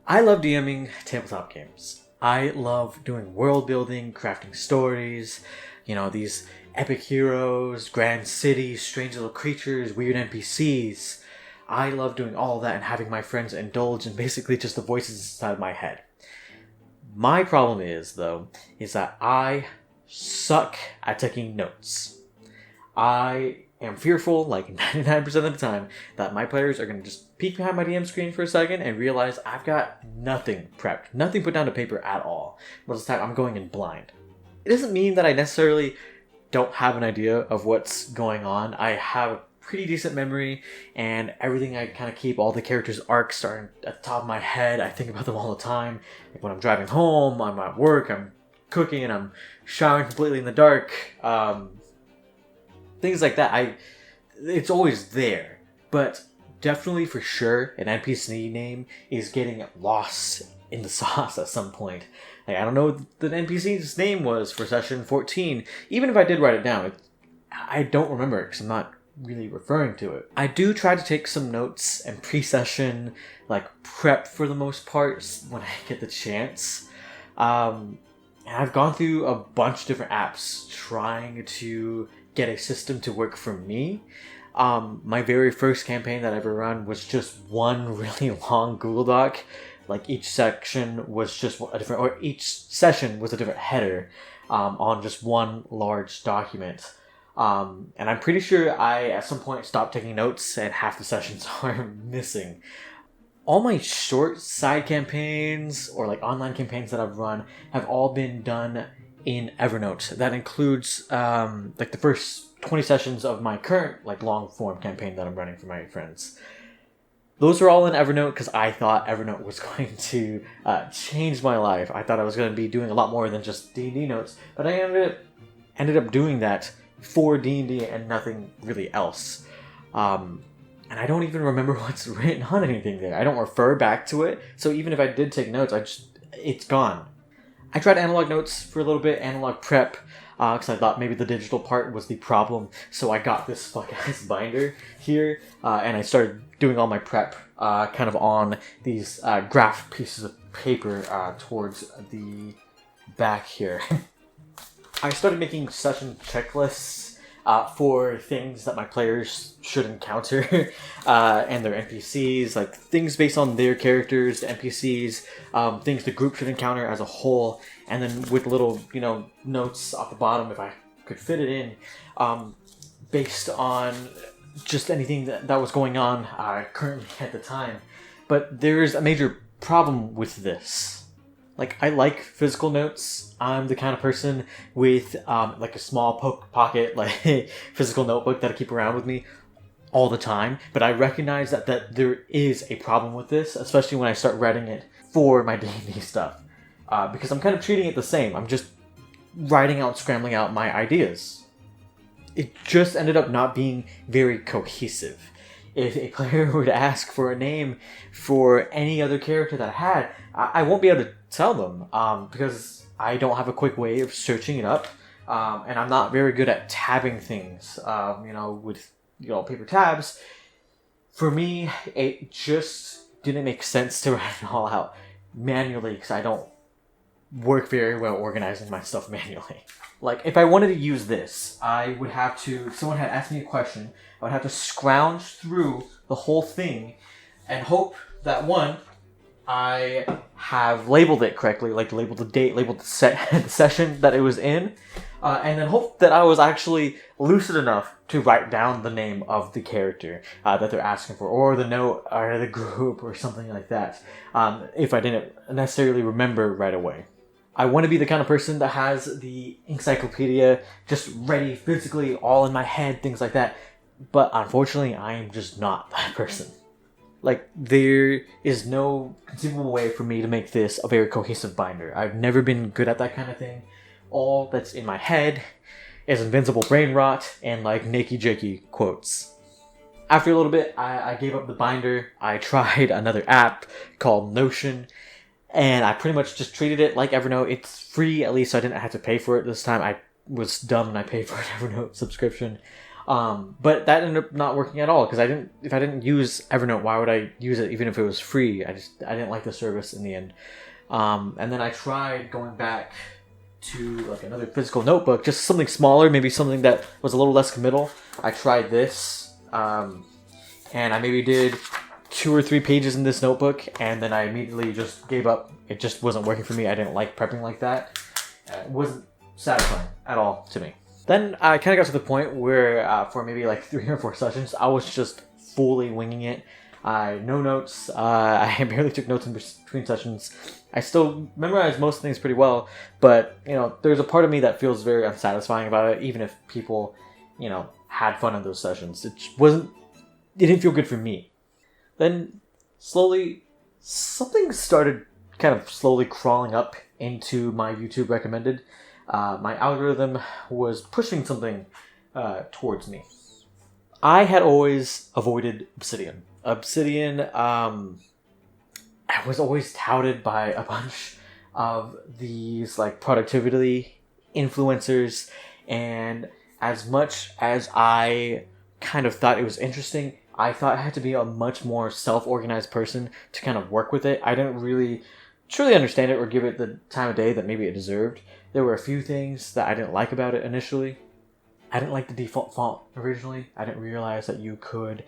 I love DMing tabletop games. I love doing world building, crafting stories, these epic heroes, grand cities, strange little creatures, weird NPCs. I love doing all of that and having my friends indulge in basically just the voices inside my head. My problem is that I suck at taking notes. I am fearful, like 99% of the time, that my players are going to just peek behind my DM screen for a second and realize I've got nothing prepped, nothing put down to paper at all. Most of the time, I'm going in blind. It doesn't mean that I necessarily don't have an idea of what's going on. I have a pretty decent memory, and everything I kind of keep, all the characters' arcs are at the top of my head. I think about them all the time. Like when I'm driving home, I'm at work, I'm cooking, and I'm showering completely in the dark. Things like that. It's always there, but definitely for sure an NPC name is getting lost in the sauce at some point. Like, I don't know what the NPC's name was for session 14. Even if I did write it down, I don't remember it because I'm not really referring to it. I do try to take some notes and pre-session, prep for the most part when I get the chance. And I've gone through a bunch of different apps trying to get a system to work for me. My very first campaign that I ever run was just one really long Google Doc. Like each section was just a different, or each session was a different header on just one large document. And I'm pretty sure I, at some point, stopped taking notes and half the sessions are missing. All my short side campaigns or online campaigns that I've run have all been done in Evernote. That includes the first 20 sessions of my current long form campaign that I'm running for my friends. Those are all in Evernote because I thought Evernote was going to change my life. I thought I was going to be doing a lot more than just D&D notes, but I ended up doing that for D&D and nothing really else. And I don't even remember what's written on anything there. I don't refer back to it, so even if I did take notes, it's gone. I tried analog notes for a little bit, analog prep, because I thought maybe the digital part was the problem. So I got this fuck-ass binder here, and I started doing all my prep kind of on these graph pieces of paper towards the back here. I started making session checklists for things that my players should encounter and their NPCs, things based on their characters, the NPCs, things the group should encounter as a whole, and then with little, notes off the bottom if I could fit it in, based on just anything that was going on currently at the time. But there's a major problem with this. I like physical notes. I'm the kind of person with a small pocket physical notebook that I keep around with me all the time. But I recognize that there is a problem with this, especially when I start writing it for my D&D stuff. Because I'm kind of treating it the same. I'm just writing out, scrambling out my ideas. It just ended up not being very cohesive. If a player were to ask for a name for any other character that I had, I won't be able to tell them because I don't have a quick way of searching it up, and I'm not very good at tabbing things, with paper tabs. For me, it just didn't make sense to write it all out manually because I don't work very well organizing my stuff manually. If I wanted to use this, I would have to, if someone had asked me a question, I would have to scrounge through the whole thing and hope that, one, I have labeled it correctly, labeled the date, labeled the session that it was in, and then hope that I was actually lucid enough to write down the name of the character that they're asking for, or the note, or the group, or something like that, if I didn't necessarily remember right away. I want to be the kind of person that has the encyclopedia just ready physically, all in my head, things like that. But unfortunately, I am just not that person. There is no conceivable way for me to make this a very cohesive binder. I've never been good at that kind of thing. All that's in my head is invincible brain rot and nakey jakey quotes. After a little bit, I gave up the binder. I tried another app called Notion. And I pretty much just treated it like Evernote. It's free, at least, so I didn't have to pay for it this time. I was dumb and I paid for an Evernote subscription. But that ended up not working at all because if I didn't use Evernote, why would I use it even if it was free? I didn't like the service in the end. And then I tried going back to like another physical notebook, just something smaller, maybe something that was a little less committal. I tried this, and I maybe did 2 or 3 pages in this notebook, and then I immediately just gave up. It just wasn't working for me. I didn't like prepping like that. It wasn't satisfying at all to me. Then I kind of got to the point where for maybe like 3 or 4 sessions, I was just fully winging it. No notes. I barely took notes in between sessions. I still memorized most things pretty well, but there's a part of me that feels very unsatisfying about it, even if people, had fun in those sessions. It didn't feel good for me. Then slowly, something started kind of slowly crawling up into my YouTube recommended. My algorithm was pushing something towards me. I had always avoided Obsidian. Obsidian was always touted by a bunch of these like productivity influencers, and as much as I kind of thought it was interesting, I thought I had to be a much more self-organized person to kind of work with it. I didn't really truly understand it or give it the time of day that maybe it deserved. There were a few things that I didn't like about it initially. I didn't like the default font originally. I didn't realize that you could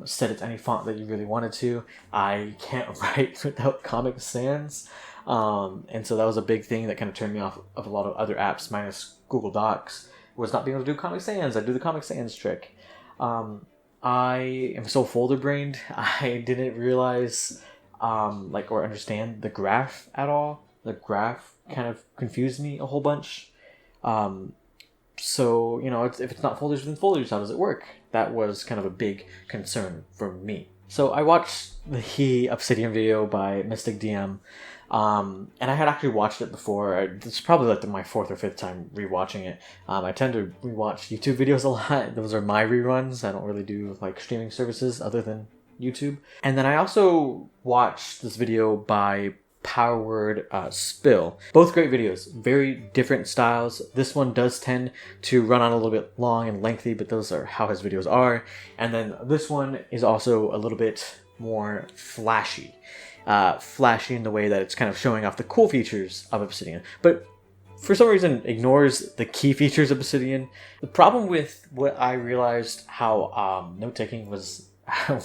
set it to any font that you really wanted to. I can't write without Comic Sans. And so that was a big thing that kind of turned me off of a lot of other apps, minus Google Docs, was not being able to do Comic Sans. I do the Comic Sans trick. I am so folder-brained. I didn't realize or understand the graph at all. The graph kind of confused me a whole bunch. So, if it's not folders within folders, how does it work? That was kind of a big concern for me. So I watched the Obsidian video by Mystic DM, and I had actually watched it before. It's probably like my 4th or 5th time rewatching it. I tend to rewatch YouTube videos a lot. Those are my reruns. I don't really do like streaming services other than YouTube. And then I also watched this video by Power Word Spill. Both great videos, very different styles. This one does tend to run on a little bit long and lengthy, but those are how his videos are. And then this one is also a little bit more flashy. Flashy in the way that it's kind of showing off the cool features of Obsidian, but for some reason ignores the key features of Obsidian. The problem with what I realized how note-taking was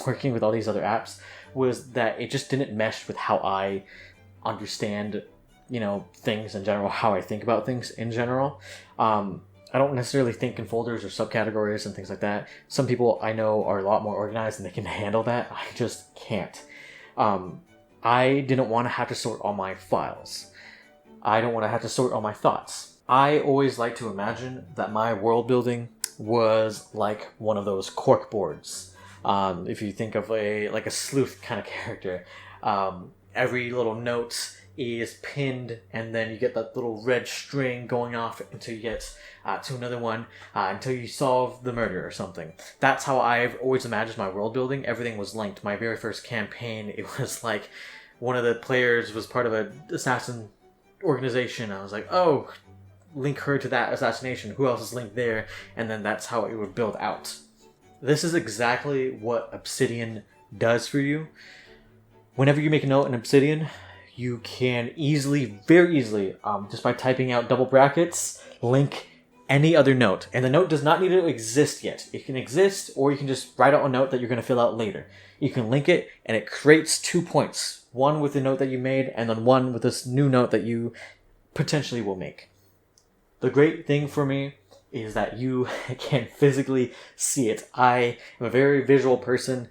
working with all these other apps was that it just didn't mesh with how I understand, things in general, how I think about things in general. I don't necessarily think in folders or subcategories and things like that. Some people I know are a lot more organized and they can handle that. I just can't. I didn't want to have to sort all my files. I don't want to have to sort all my thoughts. I always like to imagine that my world building was like one of those cork boards. If you think of a sleuth kind of character, every little note is pinned, and then you get that little red string going off until you get to another one, until you solve the murder or something. That's how I've always imagined my world building. Everything was linked. My very first campaign, it was like one of the players was part of an assassin organization. I was like, oh, link her to that assassination. Who else is linked there? And then that's how it would build out. This is exactly what Obsidian does for you. Whenever you make a note in Obsidian, you can very easily, just by typing out double brackets, link any other note. And the note does not need to exist yet. It can exist, or you can just write out a note that you're going to fill out later. You can link it, and it creates 2 points. One with the note that you made, and then one with this new note that you potentially will make. The great thing for me is that you can physically see it. I am a very visual person,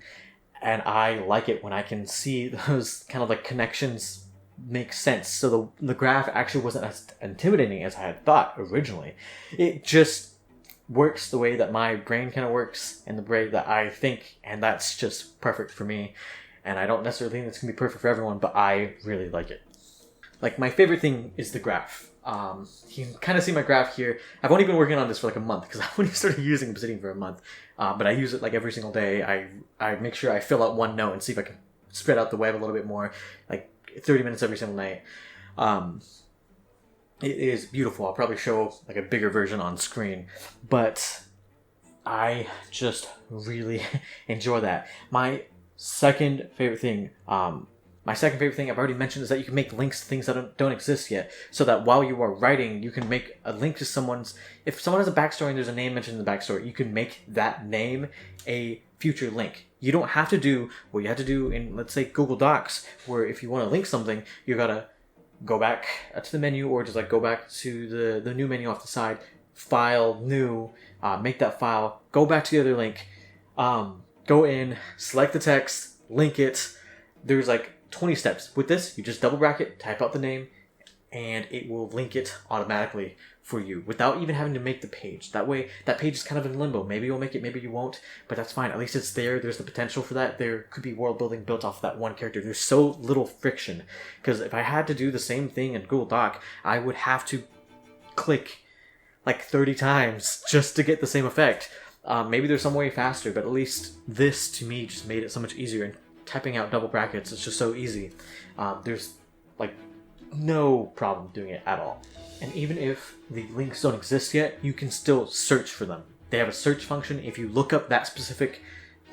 and I like it when I can see those kind of like connections make sense. So the graph actually wasn't as intimidating as I had thought originally. It just works the way that my brain kind of works and the way that I think, and that's just perfect for me. And I don't necessarily think it's going to be perfect for everyone, but I really like it. Like, my favorite thing is the graph. You can kind of see my graph here. I've only been working on this for like a month because I only started using Obsidian for a month. But I use it like every single day. I make sure I fill out one note and see if I can spread out the web a little bit more, like 30 minutes every single night. It is beautiful. I'll probably show like a bigger version on screen. But I just really enjoy that. My second favorite thing, I've already mentioned, is that you can make links to things that don't exist yet, so that while you are writing, you can make a link to someone's. If someone has a backstory and there's a name mentioned in the backstory, you can make that name a future link. You don't have to do what you have to do in, let's say, Google Docs, where if you want to link something, you gotta go back to the menu, or just like go back to the new menu off the side, file, new, make that file, go back to the other link, go in, select the text, link it. There's like 20 steps. With this, you just double bracket, type out the name, and it will link it automatically for you without even having to make the page. That way, that page is kind of in limbo. Maybe you'll make it, maybe you won't, but that's fine. At least it's there. There's the potential for that. There could be world building built off of that one character. There's so little friction, because if I had to do the same thing in Google Doc, I would have to click like 30 times just to get the same effect. Maybe there's some way faster, but at least this, to me, just made it so much easier. And typing out double brackets is just so easy. There's like no problem doing it at all. And even if the links don't exist yet, you can still search for them. They have a search function. If you look up that specific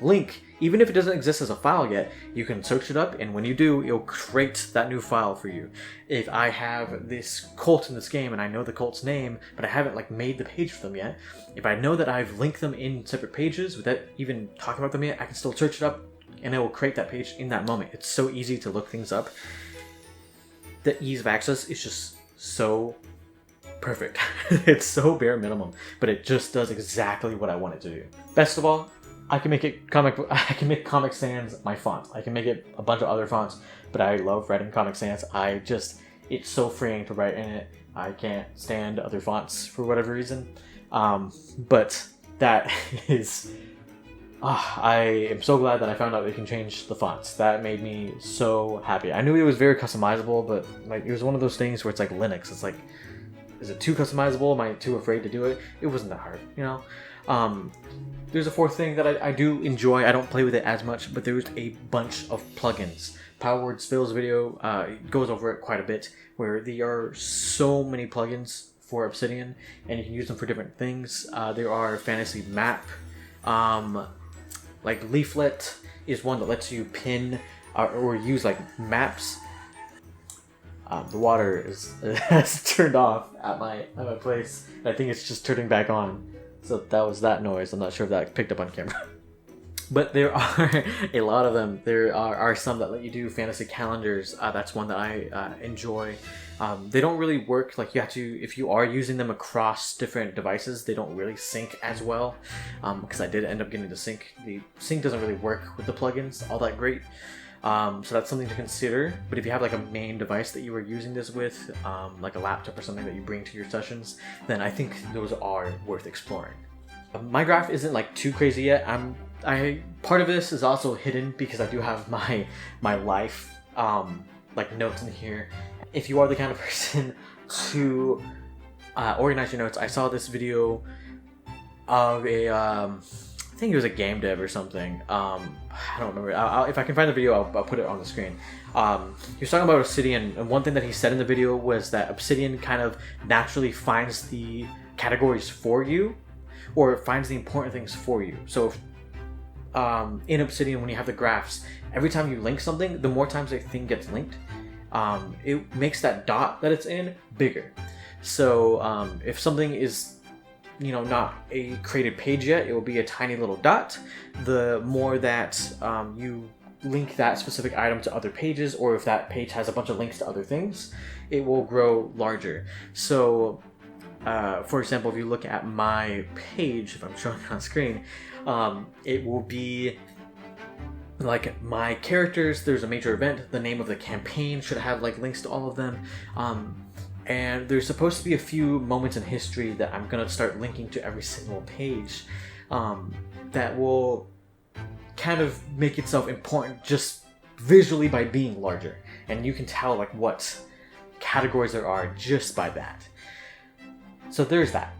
link, even if it doesn't exist as a file yet, you can search it up, and when you do, it'll create that new file for you. If I have this cult in this game and I know the cult's name, but I haven't like made the page for them yet, if I know that I've linked them in separate pages without even talking about them yet, I can still search it up and it will create that page in that moment. It's so easy to look things up. The ease of access is just so perfect. It's so bare minimum, but it just does exactly what I want it to do. Best of all, I can make Comic Sans my font. I can make it a bunch of other fonts, but I love writing Comic Sans. It's so freeing to write in it. I can't stand other fonts for whatever reason. But that is... I am so glad that I found out you can change the fonts. That made me so happy. I knew it was very customizable, but like it was one of those things where it's like Linux. It's like, is it too customizable? Am I too afraid to do it? It wasn't that hard, you know? There's a fourth thing that I do enjoy. I don't play with it as much, but there's a bunch of plugins. Powered Spills video goes over it quite a bit, where there are so many plugins for Obsidian, and you can use them for different things. There are fantasy map, like Leaflet is one that lets you pin or use like maps. The water has turned off at my place. I think it's just turning back on. So that was that noise. I'm not sure if that picked up on camera. But there are a lot of them. There are some that let you do fantasy calendars. That's one that I enjoy. They don't really work, like you have to, if you are using them across different devices, they don't really sync as well. Because I did end up getting the sync. The sync doesn't really work with the plugins all that great. So that's something to consider. But if you have like a main device that you are using this with, like a laptop or something that you bring to your sessions, then I think those are worth exploring. My graph isn't like too crazy yet. Part of this is also hidden because I do have my life like notes in here. If you are the kind of person to organize your notes, I saw this video of a I think it was a game dev or something. I don't remember. If I can find the video, I'll put it on the screen. He was talking about Obsidian, and one thing that he said in the video was that Obsidian kind of naturally finds the categories for you, or it finds the important things for you. So if, in Obsidian, when you have the graphs, every time you link something, the more times a thing gets linked, it makes that dot that it's in bigger. So if something is, you know, not a created page yet, it will be a tiny little dot. The more that you link that specific item to other pages, or if that page has a bunch of links to other things, it will grow larger. So for example, if you look at my page, if I'm showing it on screen, it will be like my characters, there's a major event, the name of the campaign should have like links to all of them. And there's supposed to be a few moments in history that I'm going to start linking to every single page, that will kind of make itself important just visually by being larger. And you can tell like what categories there are just by that. So there's that.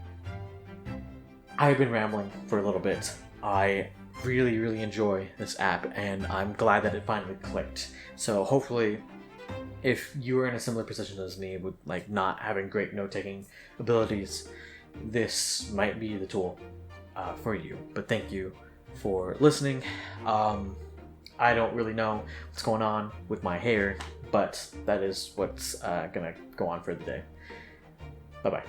I've been rambling for a little bit. I really, really enjoy this app, and I'm glad that it finally clicked. So hopefully, if you are in a similar position as me with like not having great note-taking abilities, this might be the tool. for you. But thank you for listening. I don't really know what's going on with my hair, but that is what's gonna go on for the day. Bye bye.